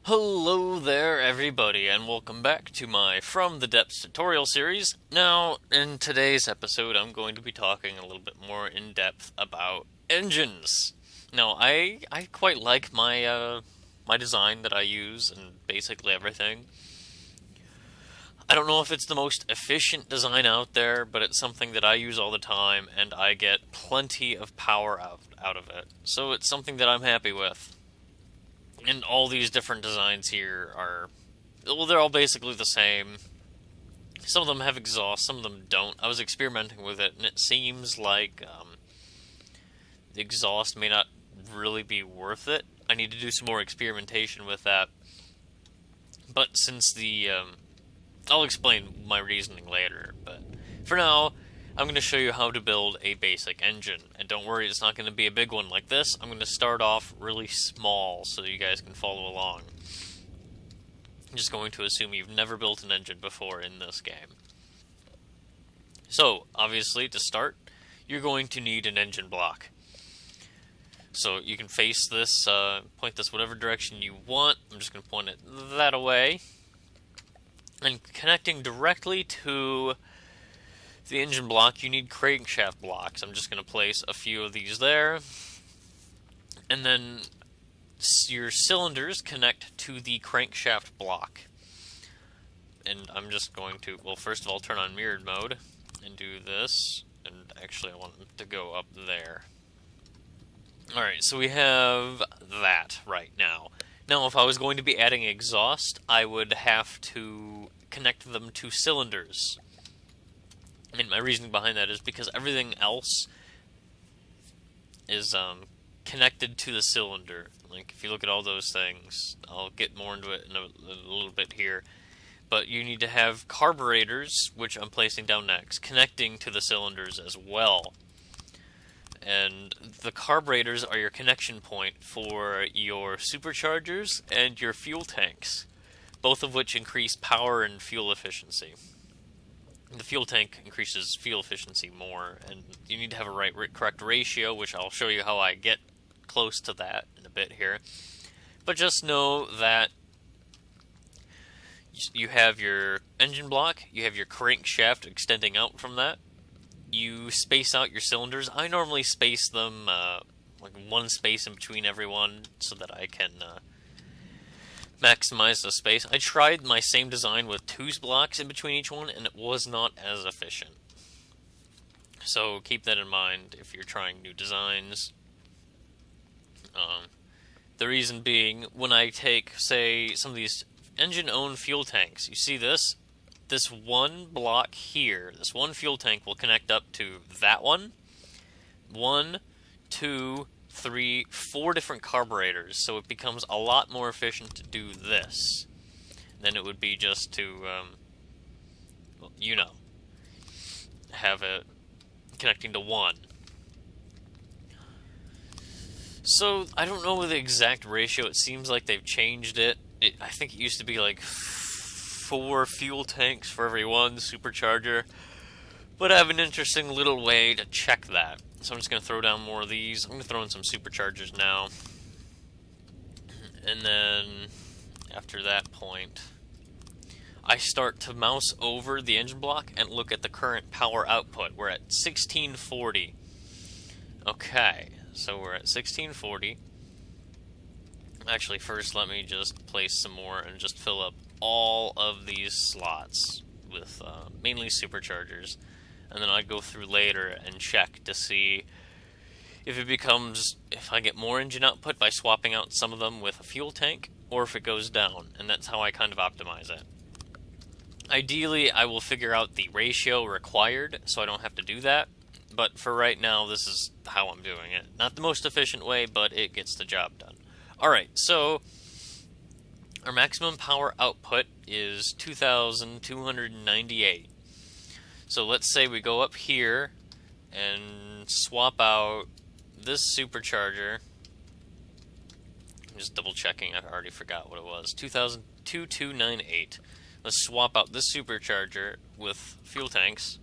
Hello there, everybody, and welcome back to my From the Depths tutorial series. Now, in today's episode, I'm going to be talking a little bit more in depth about engines. Now, I quite like my design that I use and basically everything. I don't know if it's the most efficient design out there, but it's something that I use all the time, and I get plenty of power out of it. So it's something that I'm happy with. And all these different designs here are, well, they're all basically the same. Some of them have exhaust, some of them don't. I was experimenting with it, and it seems like the exhaust may not really be worth it. I need to do some more experimentation with that. But since I'll explain my reasoning later, but for now, I'm going to show you how to build a basic engine. And don't worry, it's not going to be a big one like this. I'm going to start off really small so you guys can follow along. I'm just going to assume you've never built an engine before in this game. So, obviously, to start, you're going to need an engine block. So you can face this, point this whatever direction you want. I'm just going to point it that away. And connecting directly to the engine block, you need crankshaft blocks. I'm just going to place a few of these there. And then your cylinders connect to the crankshaft block. And I'm just going to, well, first of all, turn on mirrored mode and do this. And actually, I want them to go up there. Alright, so we have that right now. Now, if I was going to be adding exhaust, I would have to connect them to cylinders. And my reasoning behind that is because everything else is connected to the cylinder. Like, if you look at all those things, I'll get more into it in a little bit here. But you need to have carburetors, which I'm placing down next, connecting to the cylinders as well. And the carburetors are your connection point for your superchargers and your fuel tanks, both of which increase power and fuel efficiency. The fuel tank increases fuel efficiency more, and you need to have a correct ratio, which I'll show you how I get close to that in a bit here. But just know that you have your engine block, you have your crankshaft extending out from that, you space out your cylinders. I normally space them like one space in between every one so that I can maximize the space. I tried my same design with two blocks in between each one, and it was not as efficient. So keep that in mind if you're trying new designs. The reason being, when I take, say, some of these engine-owned fuel tanks, you see this? This one block here, this one fuel tank will connect up to that one. 1, 2, 3, 4 different carburetors, so it becomes a lot more efficient to do this than it would be just to, well, you know, have it connecting to one. So, I don't know the exact ratio. It seems like they've changed it. I think it used to be like 4 fuel tanks for every one supercharger, but I have an interesting little way to check that. So I'm just going to throw down more of these. I'm going to throw in some superchargers now. And then, after that point, I start to mouse over the engine block and look at the current power output. We're at 1640. Okay, so we're at 1640. Actually, first let me just place some more and just fill up all of these slots with mainly superchargers. And then I'd go through later and check to see if I get more engine output by swapping out some of them with a fuel tank, or if it goes down, and that's how I kind of optimize it. Ideally, I will figure out the ratio required, so I don't have to do that, but for right now, this is how I'm doing it. Not the most efficient way, but it gets the job done. Alright, so our maximum power output is 2,298. So let's say we go up here and swap out this supercharger. I'm just double checking, I already forgot what it was. 2298. Let's swap out this supercharger with fuel tanks,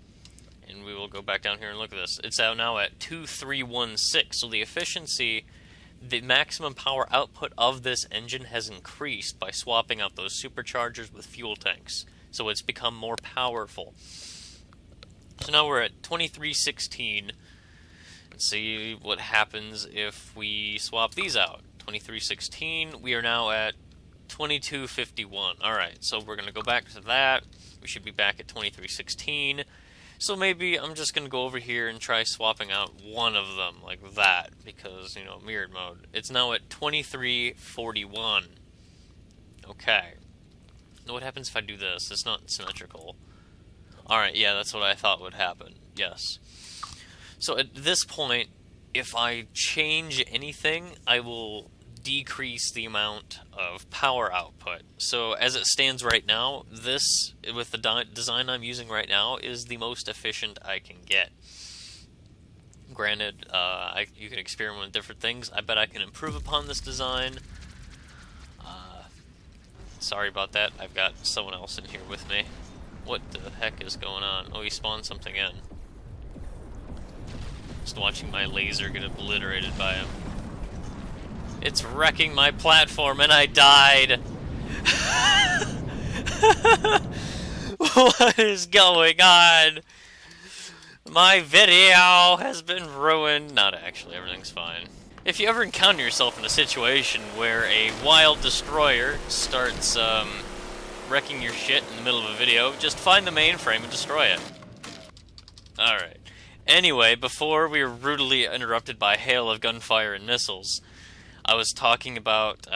and we will go back down here and look at this. It's now at 2316, so the efficiency the maximum power output of this engine has increased by swapping out those superchargers with fuel tanks. So it's become more powerful. So now we're at 2316. Let's see what happens if we swap these out. 2316, we are now at 2251. Alright, so we're going to go back to that. We should be back at 2316. So maybe I'm just going to go over here and try swapping out one of them like that, because, you know, mirrored mode. It's now at 2341. Okay. Now what happens if I do this? It's not symmetrical. Alright, yeah, that's what I thought would happen. Yes. So at this point, if I change anything, I will decrease the amount of power output. So as it stands right now, this, with the design I'm using right now, is the most efficient I can get. Granted, you can experiment with different things. I bet I can improve upon this design. Sorry about that. I've got someone else in here with me. What the heck is going on? Oh, he spawned something in. Just watching my laser get obliterated by him. It's wrecking my platform and I died! What is going on? My video has been ruined. Not actually, everything's fine. If you ever encounter yourself in a situation where a wild destroyer starts wrecking your shit in the middle of a video, just find the mainframe and destroy it. Alright. Anyway, before we were rudely interrupted by a hail of gunfire and missiles, I was talking about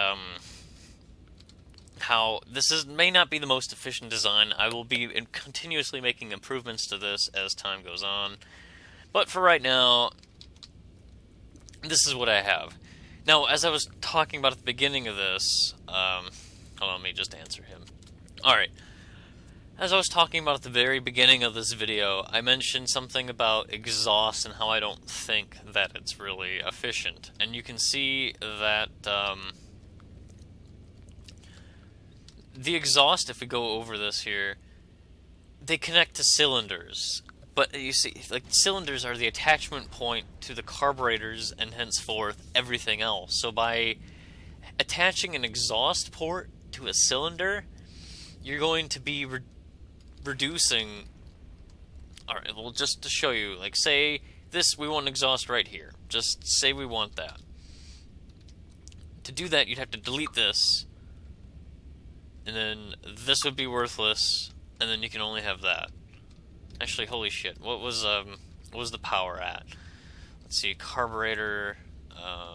how this may not be the most efficient design. I will be continuously making improvements to this as time goes on. But for right now, this is what I have. Now, as I was talking about at the beginning of this, hold on, let me just answer him. Alright. As I was talking about at the very beginning of this video, I mentioned something about exhaust and how I don't think that it's really efficient. And you can see that the exhaust, if we go over this here, they connect to cylinders. But you see, like, cylinders are the attachment point to the carburetors and henceforth everything else. So by attaching an exhaust port to a cylinder, you're going to be reducing. Alright, well, just to show you, like, say this, we want an exhaust right here. Just say we want that. To do that, you'd have to delete this, and then this would be worthless, and then you can only have that. Actually, holy shit, what was the power at? Let's see, carburetor,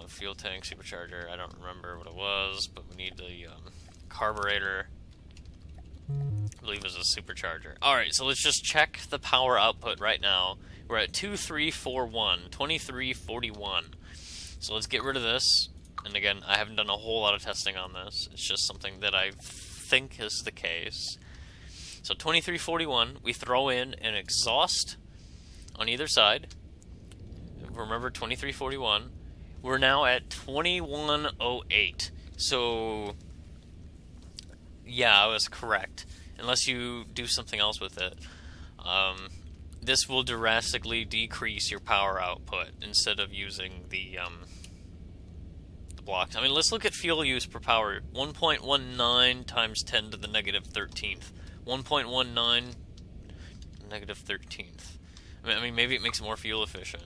fuel tank, supercharger, I don't remember what it was, but we need the carburetor. I believe it was a supercharger. Alright, so let's just check the power output right now. We're at 2341. So let's get rid of this. And again, I haven't done a whole lot of testing on this. It's just something that I think is the case. So 2341, we throw in an exhaust on either side. Remember 2341. We're now at 2108. So yeah, I was correct. Unless you do something else with it. This will drastically decrease your power output instead of using the blocks. I mean, let's look at fuel use per power. 1.19 times 10 to the negative 13th. 1.19 negative 13th. I mean, maybe it makes it more fuel efficient.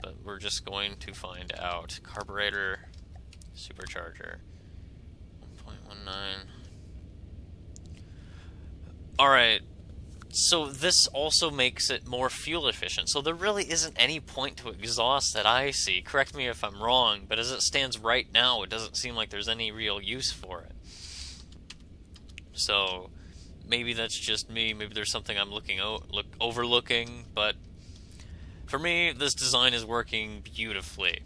But we're just going to find out. Carburetor, supercharger. 1.19. Alright, so this also makes it more fuel efficient. So there really isn't any point to exhaust that I see. Correct me if I'm wrong, but as it stands right now, it doesn't seem like there's any real use for it. So maybe that's just me. Maybe there's something I'm overlooking. But for me, this design is working beautifully.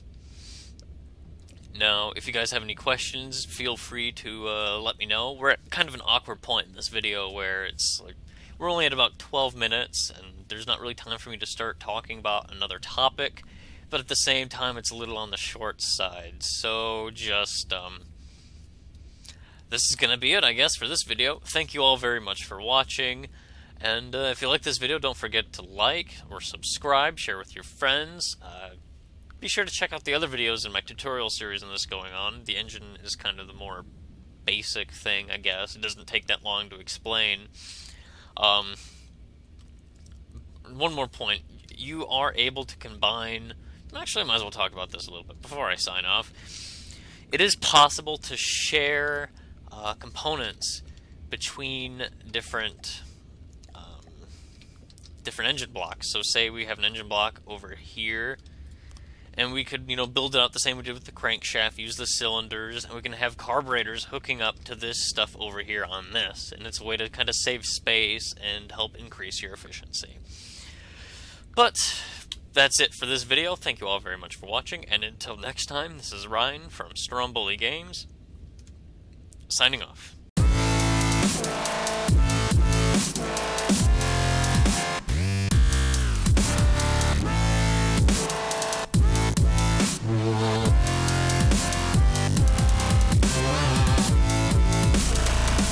Now, if you guys have any questions, feel free to let me know. We're at kind of an awkward point in this video where it's like we're only at about 12 minutes, and there's not really time for me to start talking about another topic, but at the same time, it's a little on the short side. So just, this is going to be it, I guess, for this video. Thank you all very much for watching, and if you like this video, don't forget to like or subscribe, share with your friends. Be sure to check out the other videos in my tutorial series on this going on. The engine is kind of the more basic thing, I guess. It doesn't take that long to explain. One more point. You are able to combine... Actually, I might as well talk about this a little bit before I sign off. It is possible to share components between different engine blocks. So say we have an engine block over here, and we could, build it out the same we did with the crankshaft, use the cylinders, and we can have carburetors hooking up to this stuff over here on this. And it's a way to kind of save space and help increase your efficiency. But that's it for this video. Thank you all very much for watching, and until next time, this is Ryan from Stromboli Games, signing off.